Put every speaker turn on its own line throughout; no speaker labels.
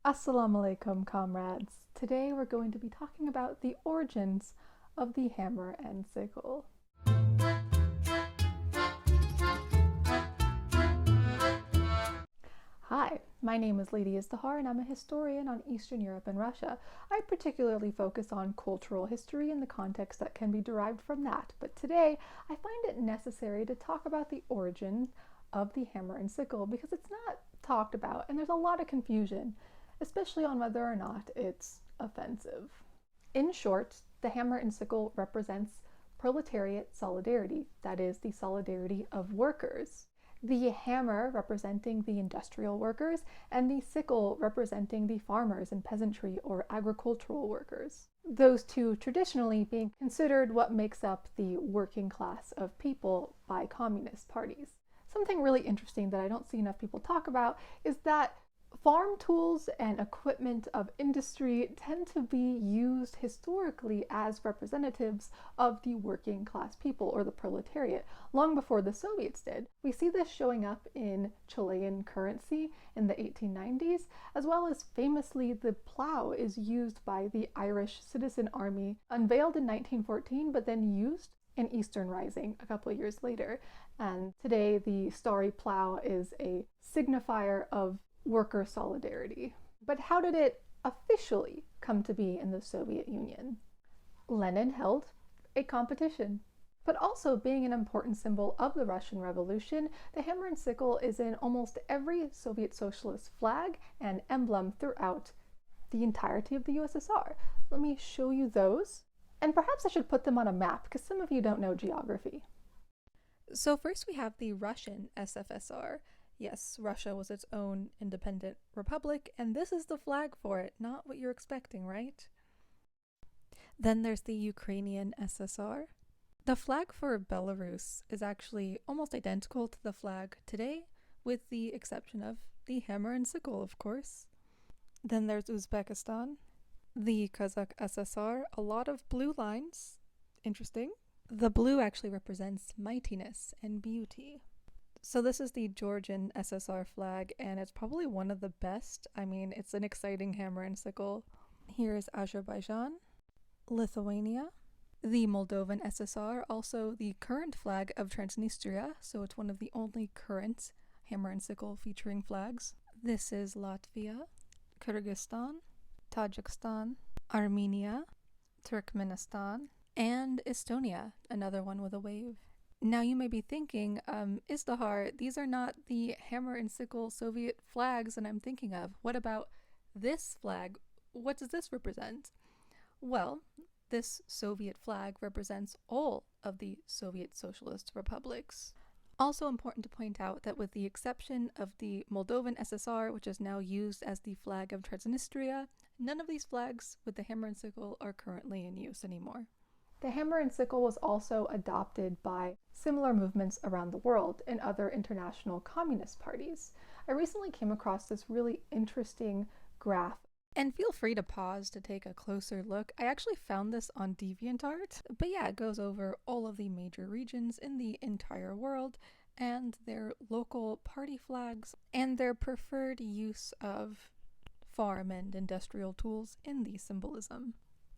Assalamu alaikum, comrades. Today we're going to be talking about the origins of the hammer and sickle. Hi, my name is Lady Izdihar and I'm a historian on Eastern Europe and Russia. I particularly focus on cultural history and the context that can be derived from that, but today I find it necessary to talk about the origin of the hammer and sickle because it's not talked about and there's a lot of confusion, especially on whether or not it's offensive. In short, the hammer and sickle represents proletariat solidarity, that is, the solidarity of workers. The hammer representing the industrial workers, and the sickle representing the farmers and peasantry or agricultural workers. Those two traditionally being considered what makes up the working class of people by communist parties. Something really interesting that I don't see enough people talk about is that farm tools and equipment of industry tend to be used historically as representatives of the working class people or the proletariat, long before the Soviets did. We see this showing up in Chilean currency in the 1890s, as well as famously the plow is used by the Irish Citizen Army, unveiled in 1914 but then used in Eastern Rising a couple of years later. And today the starry plow is a signifier of worker solidarity. But how did it officially come to be in the Soviet Union? Lenin held a competition. But also, being an important symbol of the Russian Revolution, the hammer and sickle is in almost every Soviet socialist flag and emblem throughout the entirety of the USSR. Let me show you those. And perhaps I should put them on a map, because some of you don't know geography. So first we have the Russian SFSR. Yes, Russia was its own independent republic, and this is the flag for it, not what you're expecting, right? Then there's the Ukrainian SSR. The flag for Belarus is actually almost identical to the flag today, with the exception of the hammer and sickle, of course. Then there's Uzbekistan. The Kazakh SSR, a lot of blue lines. Interesting. The blue actually represents mightiness and beauty. So this is the Georgian SSR flag, and it's probably one of the best. I mean, it's an exciting hammer and sickle. Here is Azerbaijan, Lithuania, the Moldovan SSR, also the current flag of Transnistria, so it's one of the only current hammer and sickle featuring flags. This is Latvia, Kyrgyzstan, Tajikistan, Armenia, Turkmenistan, and Estonia, another one with a wave. Now you may be thinking, Izdihar, these are not the hammer and sickle Soviet flags that I'm thinking of. What about this flag? What does this represent? Well, this Soviet flag represents all of the Soviet Socialist republics. Also important to point out that with the exception of the Moldovan SSR, which is now used as the flag of Transnistria, none of these flags with the hammer and sickle are currently in use anymore. The hammer and sickle was also adopted by similar movements around the world in other international communist parties. I recently came across this really interesting graph. And feel free to pause to take a closer look. I actually found this on DeviantArt, but yeah, it goes over all of the major regions in the entire world and their local party flags and their preferred use of farm and industrial tools in the symbolism.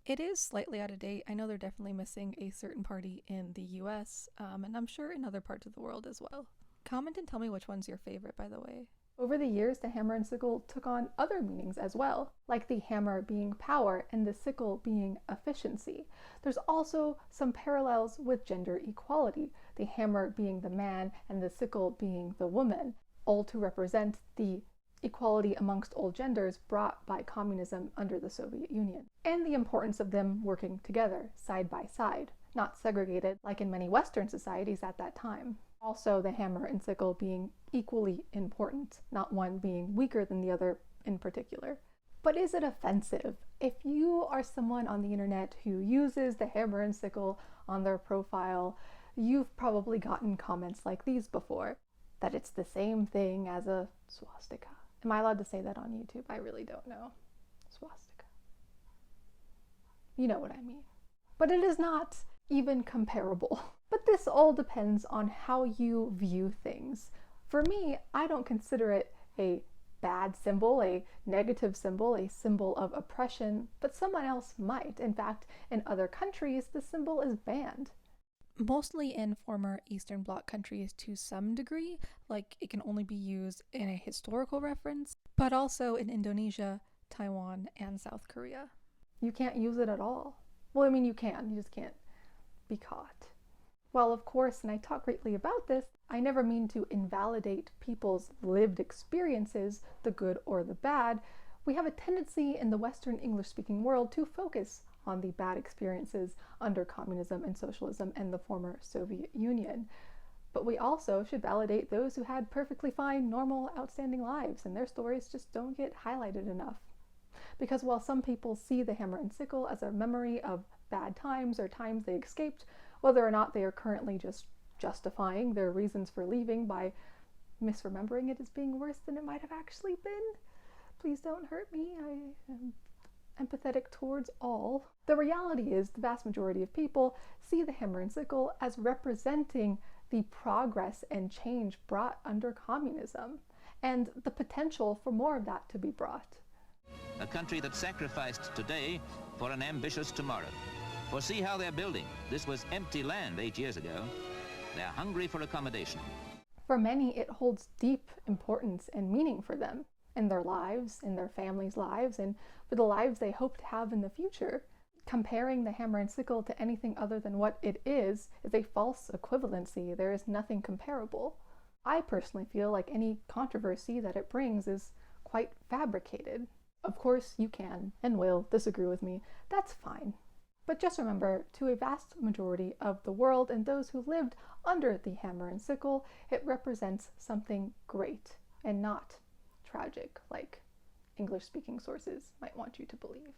It is slightly out of date. I know they're definitely missing a certain party in the US, and I'm sure in other parts of the world as well. Comment and tell me which one's your favorite, by the way. Over the years, the hammer and sickle took on other meanings as well, like the hammer being power and the sickle being efficiency. There's also some parallels with gender equality, the hammer being the man and the sickle being the woman, all to represent the equality amongst all genders brought by communism under the Soviet Union, and the importance of them working together, side by side, not segregated like in many Western societies at that time. Also, the hammer and sickle being equally important, not one being weaker than the other in particular. But is it offensive? If you are someone on the internet who uses the hammer and sickle on their profile, you've probably gotten comments like these before, that it's the same thing as a swastika. Am I allowed to say that on YouTube? I really don't know. Swastika. You know what I mean. But it is not even comparable. But this all depends on how you view things. For me, I don't consider it a bad symbol, a negative symbol, a symbol of oppression, but someone else might. In fact, in other countries, the symbol is banned. Mostly in former Eastern Bloc countries to some degree, like it can only be used in a historical reference, but also in Indonesia, Taiwan, and South Korea. You can't use it at all. Well, I mean, you can, you just can't be caught. Well, of course, and I talk greatly about this, I never mean to invalidate people's lived experiences, the good or the bad. We have a tendency in the Western English-speaking world to focus on the bad experiences under communism and socialism and the former Soviet Union. But we also should validate those who had perfectly fine, normal, outstanding lives, and their stories just don't get highlighted enough. Because while some people see the hammer and sickle as a memory of bad times or times they escaped, whether or not they are currently just justifying their reasons for leaving by misremembering it as being worse than it might have actually been, please don't hurt me. I am empathetic towards all. The reality is the vast majority of people see the hammer and sickle as representing the progress and change brought under communism and the potential for more of that to be brought.
A country that sacrificed today for an ambitious tomorrow. For see how they're building. This was empty land 8 years ago. They're hungry for accommodation.
For many, it holds deep importance and meaning for them in their lives, in their families' lives, and for the lives they hope to have in the future. Comparing the hammer and sickle to anything other than what it is a false equivalency. There is nothing comparable. I personally feel like any controversy that it brings is quite fabricated. Of course, you can and will disagree with me. That's fine. But just remember, to a vast majority of the world and those who lived under the hammer and sickle, it represents something great and not tragic, like English-speaking sources might want you to believe.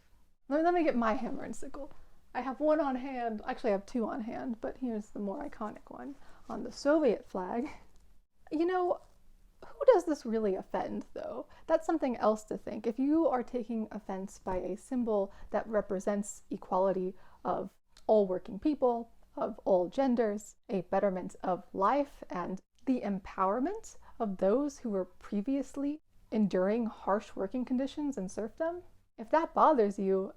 Let me get my hammer and sickle. I have one on hand. Actually, I have two on hand, but here's the more iconic one on the Soviet flag. You know, who does this really offend, though? That's something else to think. If you are taking offense by a symbol that represents equality of all working people, of all genders, a betterment of life, and the empowerment of those who were previously enduring harsh working conditions and serfdom, if that bothers you,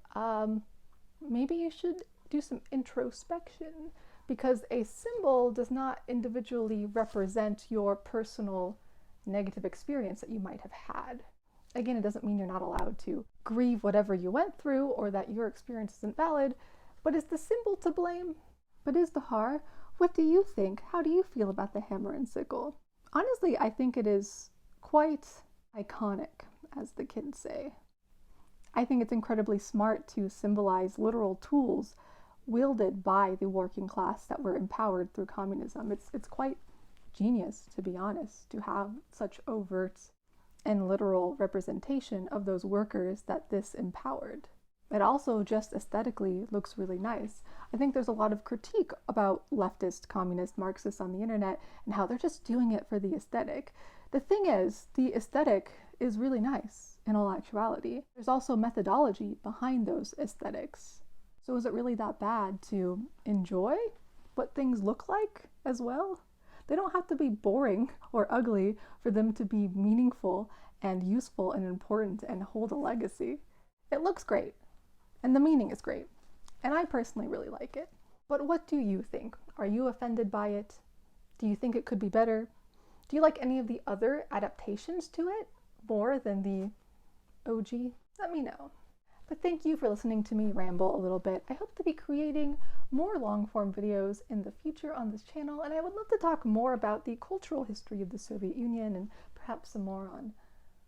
maybe you should do some introspection, because a symbol does not individually represent your personal negative experience that you might have had. Again, it doesn't mean you're not allowed to grieve whatever you went through or that your experience isn't valid, but is the symbol to blame? But Izdihar, what do you think? How do you feel about the hammer and sickle? Honestly, I think it is quite iconic, as the kids say. I think it's incredibly smart to symbolize literal tools wielded by the working class that were empowered through communism. It's quite genius, to be honest, to have such overt and literal representation of those workers that this empowered. It also just aesthetically looks really nice. I think there's a lot of critique about leftist, communist, Marxists on the internet and how they're just doing it for the aesthetic. The thing is, the aesthetic is really nice in all actuality. There's also methodology behind those aesthetics. So is it really that bad to enjoy what things look like as well? They don't have to be boring or ugly for them to be meaningful and useful and important and hold a legacy. It looks great, and the meaning is great, and I personally really like it. But what do you think? Are you offended by it? Do you think it could be better? Do you like any of the other adaptations to it more than the OG? Let me know. But thank you for listening to me ramble a little bit. I hope to be creating more long-form videos in the future on this channel, and I would love to talk more about the cultural history of the Soviet Union and perhaps some more on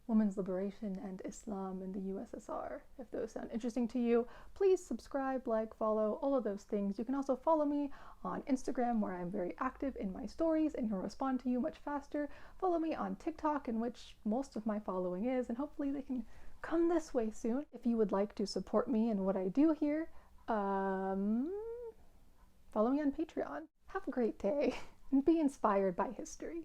women's liberation and Islam in the USSR. If those sound interesting to you, please subscribe, like, follow, all of those things. You can also follow me on Instagram, where I'm very active in my stories and can respond to you much faster. Follow me on TikTok, in which most of my following is, and hopefully they can come this way soon. If you would like to support me and what I do here, follow me on Patreon. Have a great day and be inspired by history.